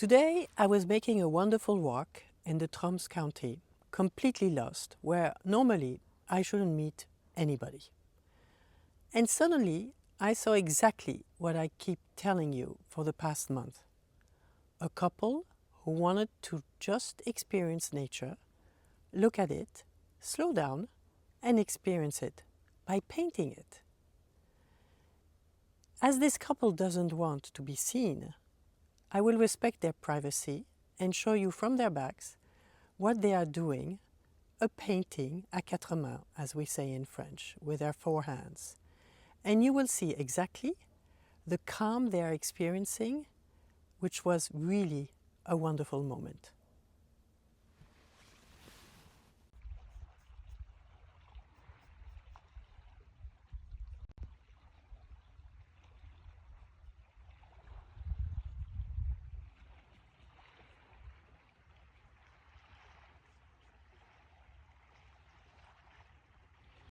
Today I was making a wonderful walk in the Troms county, completely lost, where normally I shouldn't meet anybody. And suddenly I saw exactly what I keep telling you for the past month. A couple who wanted to just experience nature, look at it, slow down, and experience it by painting it. As this couple doesn't want to be seen, I will respect their privacy and show you from their backs what they are doing, a painting à quatre mains, as we say in French, with their four hands. And you will see exactly the calm they are experiencing, which was really a wonderful moment.